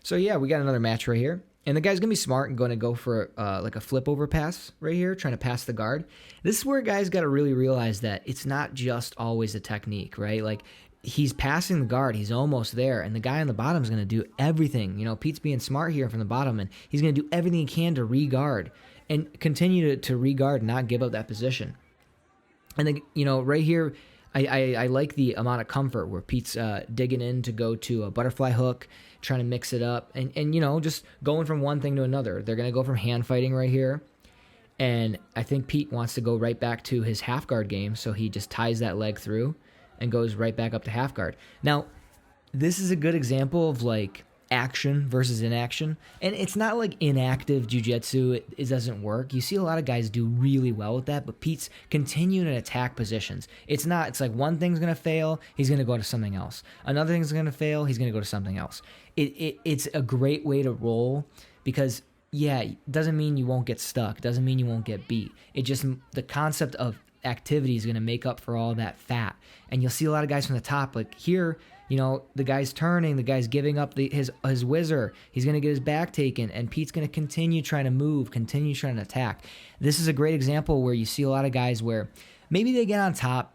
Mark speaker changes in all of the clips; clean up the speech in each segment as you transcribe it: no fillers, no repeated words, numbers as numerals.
Speaker 1: So yeah, we got another match right here. And the guy's going to be smart and going to go for like a flip over pass right here, trying to pass the guard. This is where guys got to really realize that it's not just always a technique, right? Like, he's passing the guard. He's almost there. And the guy on the bottom is going to do everything. You know, Pete's being smart here from the bottom, and he's going to do everything he can to re-guard and continue to re-guard and not give up that position. And then, you know, right here, I like the amount of comfort where Pete's digging in to go to a butterfly hook, trying to mix it up, and you know, just going from one thing to another. They're going to go from hand fighting right here. And I think Pete wants to go right back to his half guard game, so he just ties that leg through and goes right back up to half guard. Now, this is a good example of like action versus inaction. And it's not like inactive jiu-jitsu, it doesn't work. You see a lot of guys do really well with that, but Pete's continuing to attack positions. It's like one thing's going to fail, he's going to go to something else. Another thing's going to fail, he's going to go to something else. It's a great way to roll because, yeah, it doesn't mean you won't get stuck. It doesn't mean you won't get beat. It just, the concept of activity is going to make up for all that fat. And you'll see a lot of guys from the top, like here, you know, the guy's turning, the guy's giving up his whizzer. He's going to get his back taken, and Pete's going to continue trying to move, continue trying to attack. This is a great example where you see a lot of guys where maybe they get on top,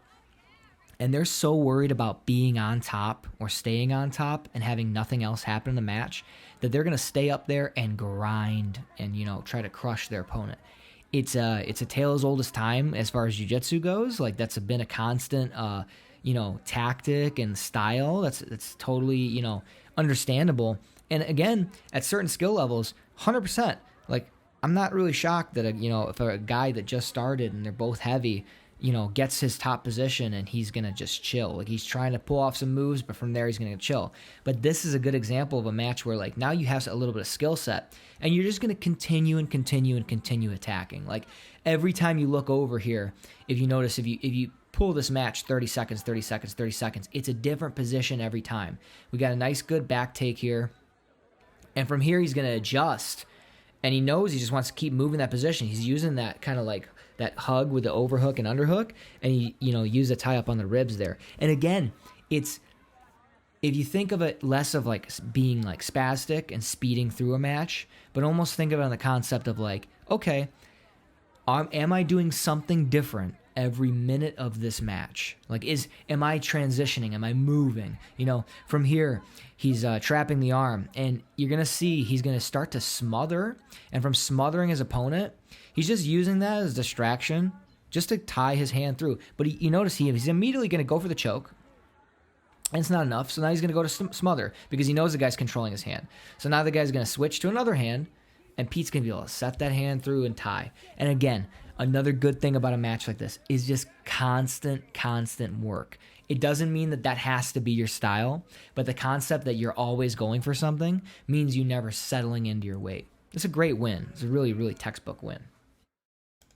Speaker 1: and they're so worried about being on top or staying on top and having nothing else happen in the match that they're going to stay up there and grind and, you know, try to crush their opponent. It's a tale as old as time as far as jiu-jitsu goes. Like, that's been a constant, you know, tactic and style. That's totally, you know, understandable. And again, at certain skill levels, 100%. Like, I'm not really shocked that, you know, if a guy that just started and they're both heavy, you know, gets his top position and he's going to just chill. Like, he's trying to pull off some moves, but from there he's going to chill. But this is a good example of a match where, like, now you have a little bit of skill set and you're just going to continue and continue and continue attacking. Like, every time you look over here, if you notice, if you pull this match 30 seconds, 30 seconds, 30 seconds, it's a different position every time. We got a nice good back take here. And from here he's going to adjust. And he knows he just wants to keep moving that position. He's using that kind of like that hug with the overhook and underhook, and he, you know, use a tie up on the ribs there. And again, it's, if you think of it less of like being like spastic and speeding through a match, but almost think of it on the concept of like, okay, am I doing something different every minute of this match? Like, am I transitioning? Am I moving? You know, from here, he's trapping the arm, and you're going to see he's going to start to smother, and from smothering his opponent, he's just using that as distraction just to tie his hand through. But you notice he's immediately going to go for the choke, and it's not enough, so now he's going to go to smother because he knows the guy's controlling his hand. So now the guy's going to switch to another hand, and Pete's going to be able to set that hand through and tie. And again, another good thing about a match like this is just constant work. It doesn't mean that has to be your style, but the concept that you're always going for something means you never settling into your weight. It's a great win. It's a really, really textbook win.